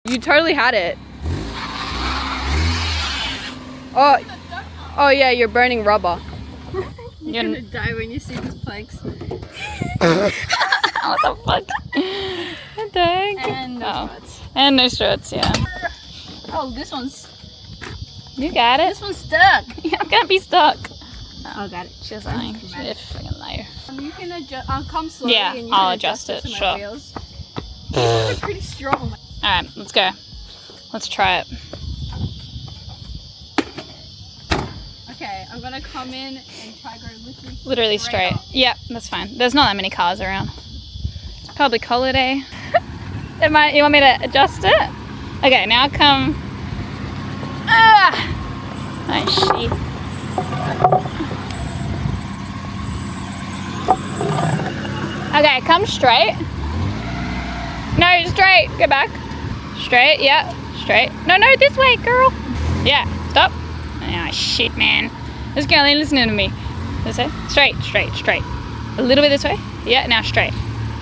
You totally had it. Oh, oh yeah, you're burning rubber. You're gonna die when you see these planks. What the fuck? What the heck? And no struts. And no struts, yeah. Oh, this one's... You got it. This one's stuck. I'm gonna be stuck. Oh, got it. She's lying. She's a freaking liar. You can adjust. I'll come slowly. Yeah, and you I'll can adjust it. to my Sure. wheels. They're pretty strong. Alright, let's go. Let's try it. Okay, I'm gonna come in and try go Literally straight. up. Yep, that's fine. There's not that many cars around. It's public holiday. You want me to adjust it? Okay, now come. Ah! Oh shit. Okay, come straight. No, straight. Go back. Straight, yeah. Straight. No, this way, girl. Yeah, stop. Oh shit, man. This girl ain't listening to me. This way. Straight. A little bit this way. Yeah, now straight.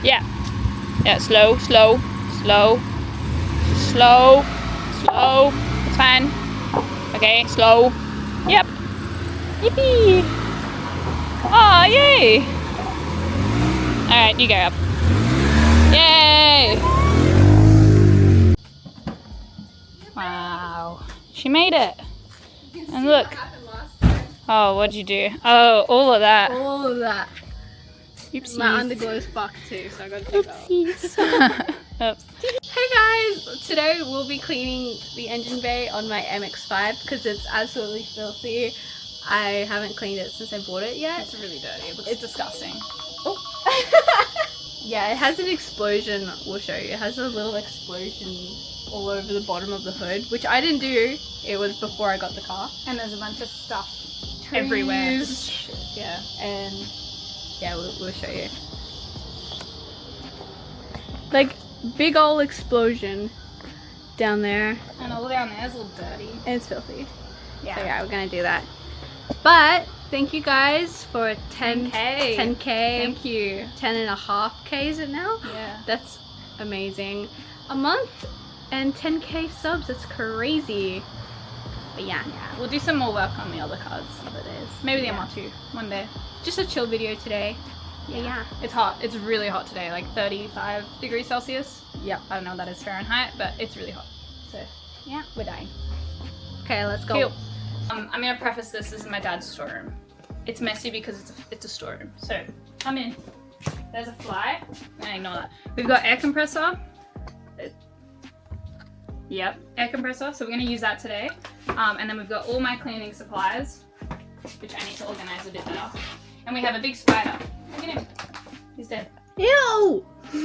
Yeah. Yeah, slow. It's fine. Okay, slow. Yep. Yippee. Oh, yay. Alright, you go up. Yay. Wow. She made it. And look. Oh, what'd you do? Oh, all of that. All of that. Oopsies. My underglow's fucked too, so I gotta take that off. Oops. Hey guys! Today we'll be cleaning the engine bay on my MX-5 because it's absolutely filthy. I haven't cleaned it since I bought it yet. It's really dirty. It looks disgusting. Oh. Yeah, it has an explosion. We'll show you. It has a little explosion all over the bottom of the hood, which I didn't do. It was before I got the car. And there's a bunch of stuff Trees. everywhere. Yeah, and yeah, we'll show you. Like, big ol' explosion down there. And all down there is a little dirty. And it's filthy. Yeah. So yeah, we're gonna do that. But thank you guys for 10K. 10K. Thank you. 10.5K is it now? Yeah. That's amazing. A month and 10K subs. That's crazy. But yeah, We'll do some more work on the other cards other days. Maybe the MR2 one day. just a chill video today. Yeah. It's hot. It's really hot today, like 35 degrees Celsius. Yep. I don't know what that is Fahrenheit, but it's really hot. So yeah, we're dying. Okay, let's go. Cool. I'm gonna preface this is my dad's storeroom. It's messy because it's a storeroom. So come in. There's a fly. Ignore that. We've got air compressor. Yep, air compressor. So we're gonna use that today. And then we've got all my cleaning supplies, which I need to organize a bit better. And we have a big spider. Look at him. He's dead. Ew! So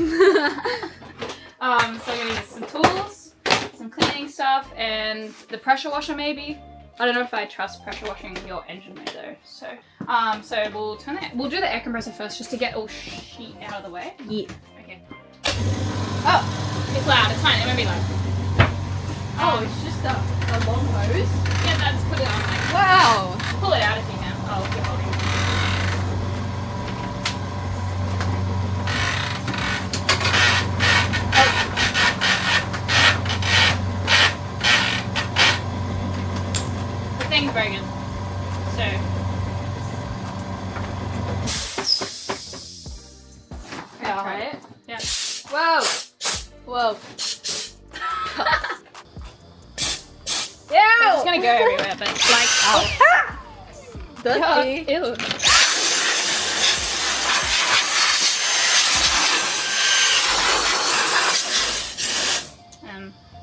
we're gonna use some tools, some cleaning stuff, and the pressure washer maybe. I don't know if I trust pressure washing your engine bay though. So we'll do the air compressor first just to get all shit out of the way. Yeah. Okay. Oh, it's loud. It's fine. It won't be loud. Oh, it's just a long hose? Yeah, that's put it on. Like, Wow! pull it out if you can. Oh, keep holding. The thing's broken. So. Yeah, try it. Yeah. Whoa! Whoa. It's just gonna go everywhere, but like, ow. Dirty. Ew.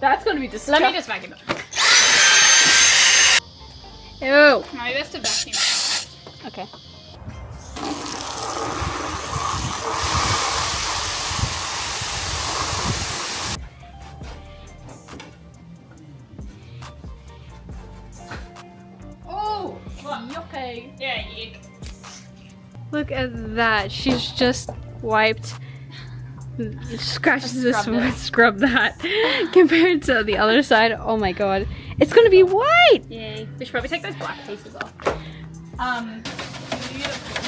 That's gonna be disgusting. Let me just vacuum it. Ew. No, maybe that's to vacuum. Okay. Oh, what? Okay. Yeah, yuck. Look at that. She's just wiped. Scratches this Scrubbed one, it. scrub that. Compared to the other side, oh my god. It's gonna be white! Yay. We should probably take those black pieces off. Beautiful.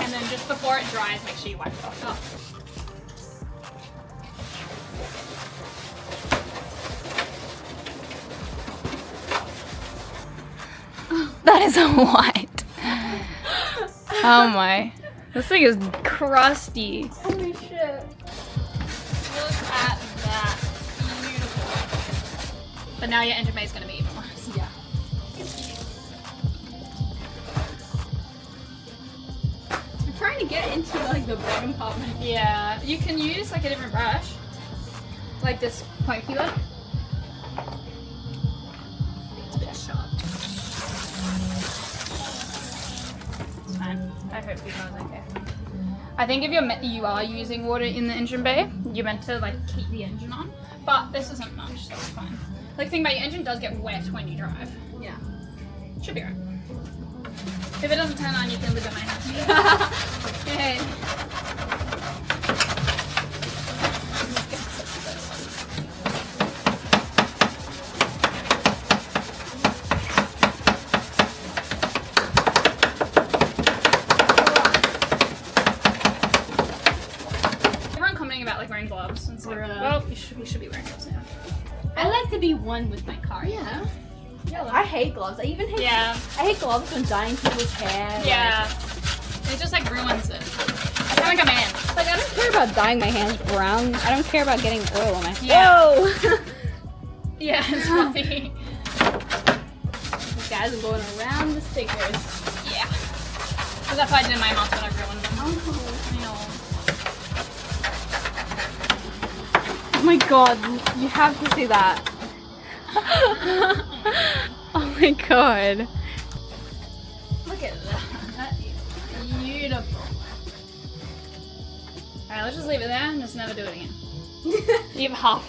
And then just just before it dries, make sure you wipe it off. That is white. Oh my. This thing is crusty. Holy shit. Look at that. Beautiful. But now your engine bay is going to be even worse. Yeah. I'm trying to get into like the bottom compartment. Yeah. You can use like a different brush. Like this pokey one. It's a bit sharp. It's fine. I hope you know it's okay. I think if you are using water in the engine bay, you're meant to like keep the engine on. But this isn't much, so it's fine. Like, think about your engine does get wet when you drive. Yeah. Should be right. If it doesn't turn on, you can live at my house. Okay. Everyone commenting about like wearing gloves and stuff. Well, you should be wearing gloves now. I like to be one with my car, you know? I hate gloves. I even hate I hate gloves when dyeing people's hair. Yeah. It just like ruins it. I like a man. Like, I don't care about dyeing my hands brown. I don't care about getting oil on my hands. Yeah. Whoa! Yeah, it's fluffy. These guys are going around the stickers. Yeah. Because that's what I did in my mouth when I ruined them. I know. Oh my god, you have to see that. Oh my god. Look at that. That is beautiful. Alright, let's just leave it there and just never do it again. Leave half.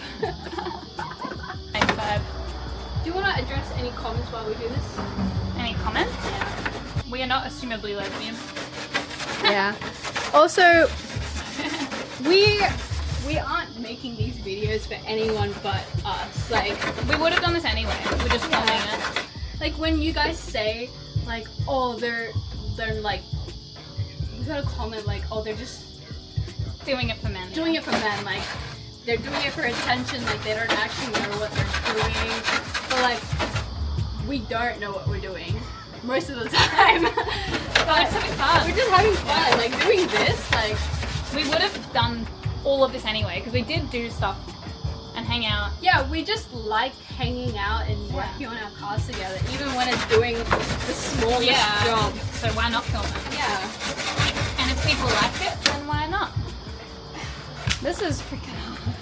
MX-5. Do you want to address any comments while we do this? Any comments? Yeah. We are not assumably lesbian. Yeah. Also, we aren't making these videos for anyone but us. Like, We would have done this anyway. We're just filming it. like when you guys say like, oh, they're like, you got a comment like, oh, they're just Doing it for men. doing it for men. Like, they're doing it for attention. Like, they don't actually know what they're doing. But like, we don't know what we're doing most of the time. But it's having fun. We're just having fun. Like doing this, like. We would have done all of this anyway because we did do stuff and hang out. Yeah, we just like hanging out and working on our cars together, even when it's doing the smallest job. So why not film it? Yeah. And if people like it, then why not? This is freaking hard.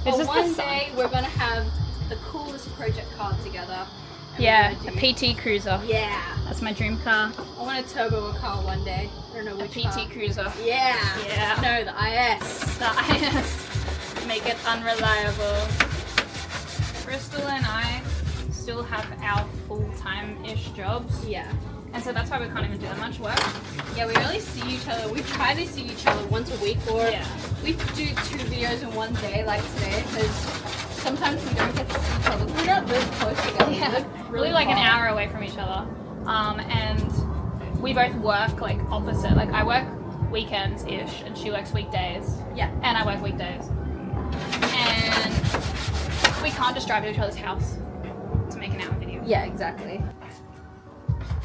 It's But just one the sun. day we're gonna have the coolest project car together. and Yeah, we're a gonna PT Cruiser. Yeah. That's my dream car. I want to turbo a car one day. I don't know A which PT car. Cruiser. Yeah. Yeah. No, the IS. The IS. Make it unreliable. Crystal and I still have our full-time-ish jobs. Yeah. And so that's why we can't even do that much work. Yeah, we only see each other. We try to see each other once a week, or Yeah. we do 2 videos in one day, like today, because sometimes we don't get to see each other. We're not really close together. Yeah. We live Really like an far. hour away from each other. And we both work like opposite. Like I work weekends-ish and she works weekdays. Yeah. And I work weekdays. And we can't just drive to each other's house to make an hour video. Yeah, exactly.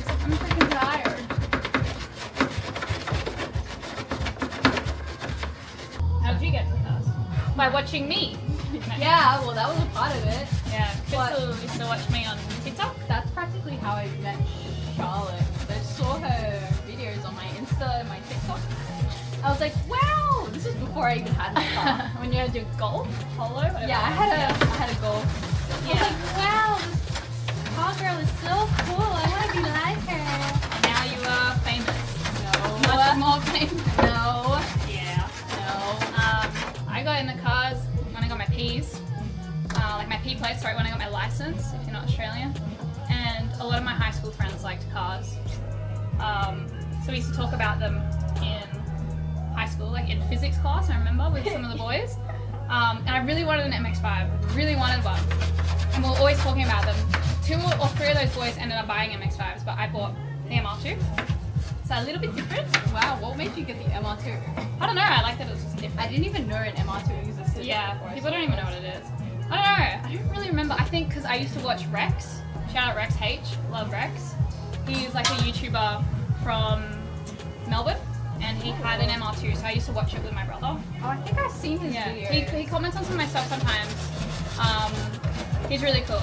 I'm freaking tired. How did you get to this? By watching me. Yeah, well, that was a part of it. Yeah. But- Crystal used to watch me on TikTok. That's practically how I met Charlotte. I saw her videos on my Insta and my TikTok. I was like, wow! This is before I even had my car. When you had to do golf, polo, whatever. Yeah, I had a goal. I was Yeah. like, wow, this car girl is so cool. I want to be like her. And now you are famous. No. Much more famous. No. Yeah. No. I got in the cars when I got my P's. Like my P plate, sorry, when I got my license, if you're not Australian. And a lot of my high school friends liked cars. So we used to talk about them in high school, like in physics class, I remember, with some of the boys. And I really wanted an MX-5, really wanted one. And we were always talking about them. 2 or 3 of those boys ended up buying MX-5s, but I bought the MR2. So a little bit different. Wow, what made you get the MR2? I don't know. I like that it was just different. I didn't even know an MR2 existed. Yeah, before I people saw don't it. even know what it is. I don't know. I don't really remember. I think because I used to watch Rex. Shout out Rex H. Love Rex. He's like a YouTuber from Melbourne, and he had an MR2, so I used to watch it with my brother. Oh, I think I've seen his Yeah, video. he comments on some of my stuff sometimes. He's really cool,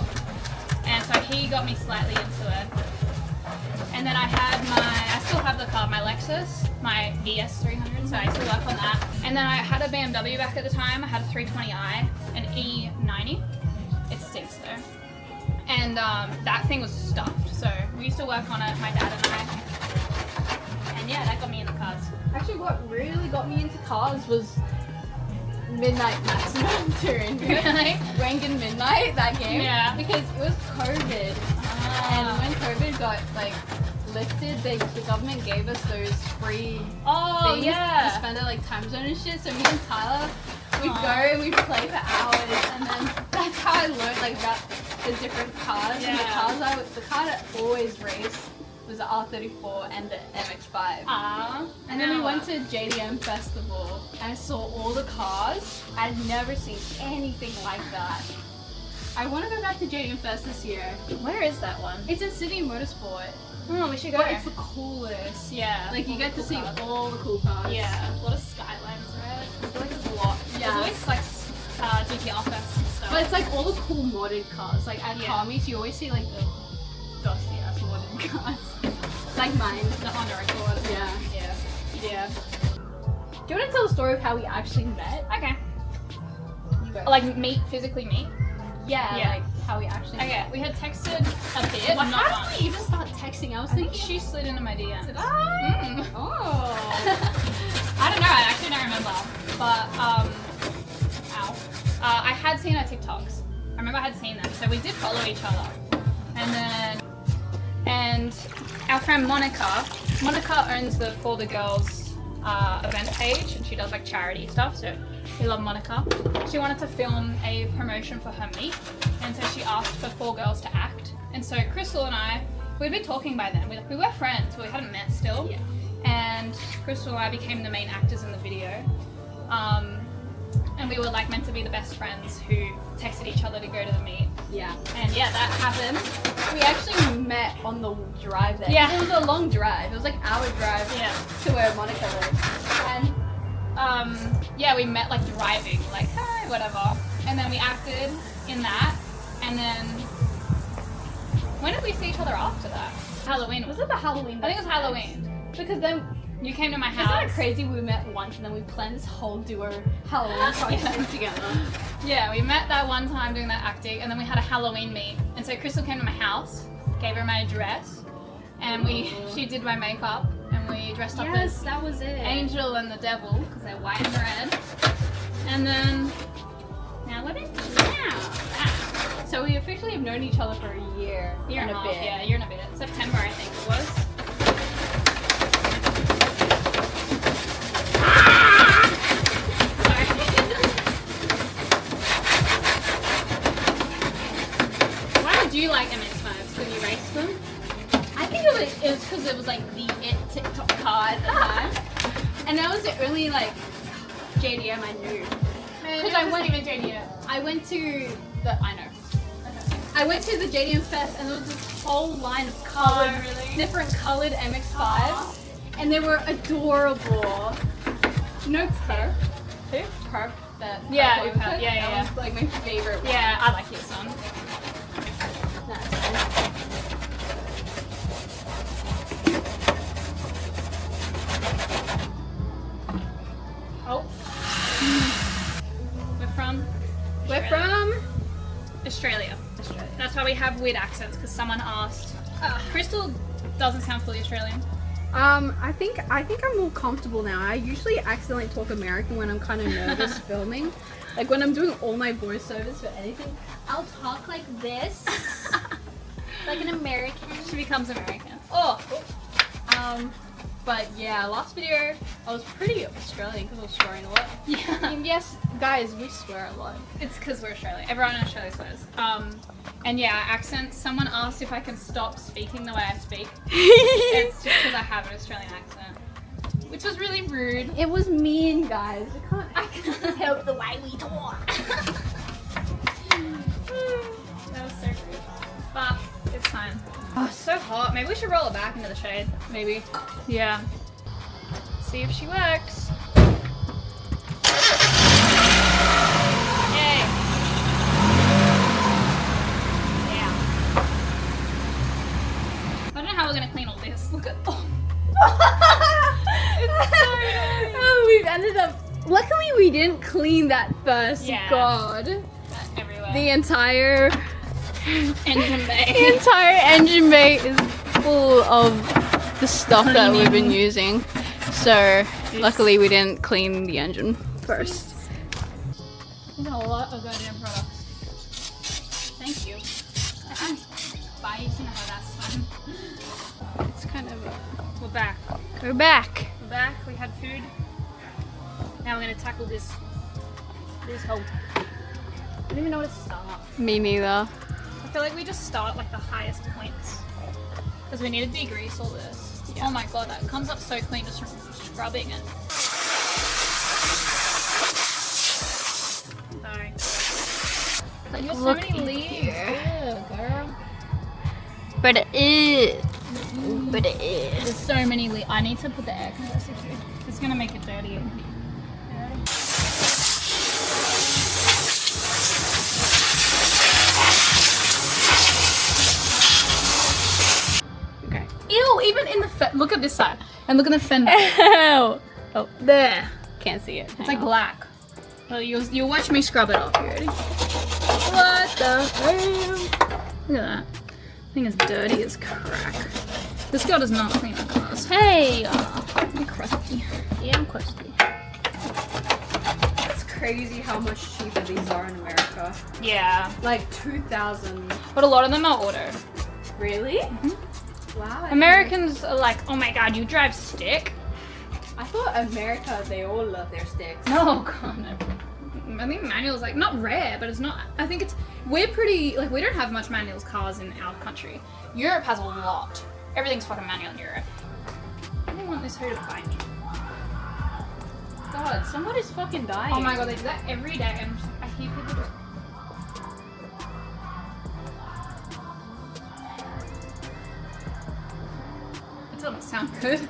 and so he got me slightly into it. And then I still have the car, my Lexus, my ES300, so I used to work on that. And then I had a BMW back at the time. I had a 320i, an E90. It stinks though. And that thing was stuffed, so we used to work on it, my dad and I. And yeah, that got me into cars. Actually, what really got me into cars was Midnight Maximum during Really? Rankin Midnight, that game. Yeah. Because it was COVID. And when COVID got like lifted, the government gave us those free things to spend at like time zone and shit. So me and Tyler, we'd go and we'd play for hours, and then that's how I learned like about the different cars. And the car that always raced was the R34 and the MX-5. And then we went to JDM Festival and I saw all the cars. I'd never seen anything like that. I want to go back to JDM Fest this year. Where is that one? It's in City Motorsport. Oh, we should go. But it's the coolest. Yeah. Like you all get the to cool see cars. all the cool cars. Yeah, a lot of skylines, right? I feel like there's a lot. Yeah. There's always like GTR Fest and stuff. But it's like all the cool modded cars. Like at Yeah. car meets, you always see like the dusty ass modded cars. Like mine. the Honda Accord. Yeah. Yeah. Do you want to tell the story of how we actually met? Okay. You go. Like physically meet. Yeah. Yeah. Like how we actually met. Okay, we had texted a bit. Well, not how much. did we even start texting? I was I think thinking. she slid into my DMs. Did I? Mm. Oh. I don't know. I actually don't remember. But I had seen her TikToks. I remember I had seen them, so we did follow each other. And our friend Monica owns the For the Girls event page, and she does like charity stuff. So we love Monica. She wanted to film a promotion for her meet, and so she asked for 4 girls to act. And so Crystal and I, we'd been talking by then. We were friends, but we hadn't met still. Yeah. And Crystal and I became the main actors in the video. And we were like meant to be the best friends who texted each other to go to the meet. Yeah. And yeah, that happened. We actually met on the drive there. Yeah. It was a long drive. It was like our drive Yeah. to where Monica lives. And Yeah, we met like driving, like hi, whatever. And then we acted in that. And then when did we see each other after that? Halloween. was it the Halloween? I think it was Halloween. Because then, You came to my isn't that house. crazy? We met once and then we planned this whole duo Halloween costume together. Yeah, we met that one time doing that acting, and then we had a Halloween meet. And so Crystal came to my house, gave her my address, and she did my makeup, and we dressed up Yes, as that was it. Angel and the Devil, because they're white and red. And then, now what is now? So we officially have known each other for a year Year and a half, bit. yeah, year and a bit. September, I think it was. Sorry. Why did you like MX-5s? Because you raced them? I think it was because it was like the it TikTok car at the time. And that was the only like JDM I knew. Because I went- even JDM. I went to I went to the JDM Fest and there was this whole line of colored, really? different colored MX-5s. And they were adorable. No perp. Who? Perp. That Yeah, perp Perp. one. Yeah, yeah, That was like my favorite one. Yeah, I like his son. That's nice. Oh. We're We're from Australia. That's why we have weird accents, because someone asked. Crystal doesn't sound fully Australian. I think I'm more comfortable now. I usually accidentally talk American when I'm kind of nervous filming. Like when I'm doing all my voiceovers for anything, I'll talk like this. Like an American. She becomes American. Oh. But yeah, last video I was pretty Australian because I was swearing a lot. Yeah. And yes, guys, we swear a lot. It's because we're Australian. Everyone in Australia swears. And yeah, accent. Someone asked if I can stop speaking the way I speak. It's just because I have an Australian accent, which was really rude. It was mean, guys. I can't help the way we talk. That was so rude. But it's fine. Oh, it's so hot. Maybe we should roll it back into the shade. Maybe. Yeah. See if she works. Yay. Yeah. I don't know how we're gonna clean all this. Look at Oh, we've ended up. Luckily, we didn't clean that first. Yeah. God. everywhere. The entire engine bay. The entire engine bay is full of the stuff that we've been using. So luckily we didn't clean the engine first. We've got a lot of goddamn products. Thank you. Bye. You know how that's fun. It's kind of a... We're back. We're back. We're back. We had food. Now we're gonna tackle this whole. I don't even know where to start. Me neither. I feel like we just start like the highest points because we need to degrease all this. Yeah. Oh my god, that comes up so clean just from scrubbing it. Sorry. Like, you have so Look many leaves. here. Yeah, girl. But it is. But it is. There's so many leaves. I need to put the air compressor through. It's gonna make it dirty. Okay. Ew, even in the look at this side and look at the fender. Ow. Oh, there. Can't see it. It's like black. Well, you'll watch me scrub it off. You ready? What the hell? Look at that. Thing is dirty as crack. This girl does not clean her cars. Hey, you're crusty. Yeah, I'm crusty. It's crazy how much cheaper these are in America. Yeah, Like 2,000. but a lot of them are auto. Really? Mhm. Wow. Americans are like, oh my god, you drive stick? I thought America, they all love their sticks. No, god, no. I think manual's like not rare, but it's not. I think it's we're pretty like we don't have much manuals cars in our country. Europe has a lot. Everything's fucking manual in Europe. I don't want this hoe to bite me. God, somebody's fucking dying. Oh my god, they do that every day, and I hear people just. It doesn't sound good.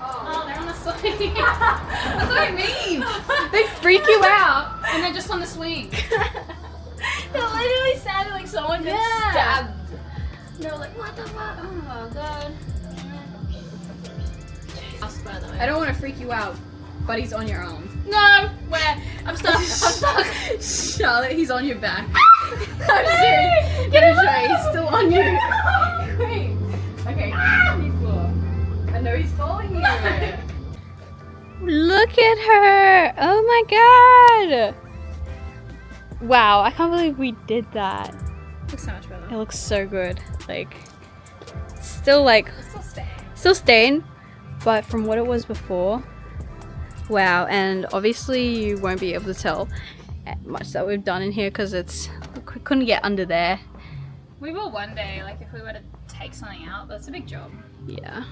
Oh, they're on the swing. That's what I mean. They freak you out, and they're just on the swing. It literally sounded like someone got stabbed. They're like, what the fuck? Oh my god. By the way. I don't want to freak you out, but he's on your arm. No, where? I'm stuck. I'm stuck. Charlotte, he's on your back. I'm serious. Get him right. He's still on you. Wait. Okay. He's low. I know he's following you. Look at her. Oh my god. Wow, I can't believe we did that. Looks so much better. It looks so good. Like, still like, Still staying. still stained, but from what it was before. Wow, and obviously you won't be able to tell much that we've done in here because we couldn't get under there. We will one day, like if we were to take something out, but it's a big job. Yeah,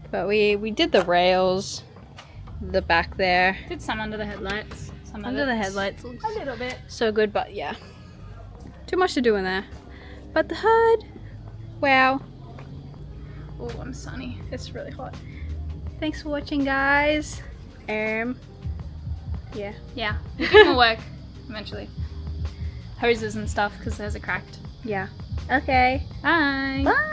but we did the rails, the back there, Did some under the headlights. Some under of the it. headlights. Looks A little bit. so good, but yeah, too much to do in there. But the hood, wow. Oh, I'm sunny. It's really hot. Thanks for watching, guys. Yeah. Yeah, it will work eventually. Hoses and stuff because theirs are cracked. Yeah. Okay. Bye. Bye.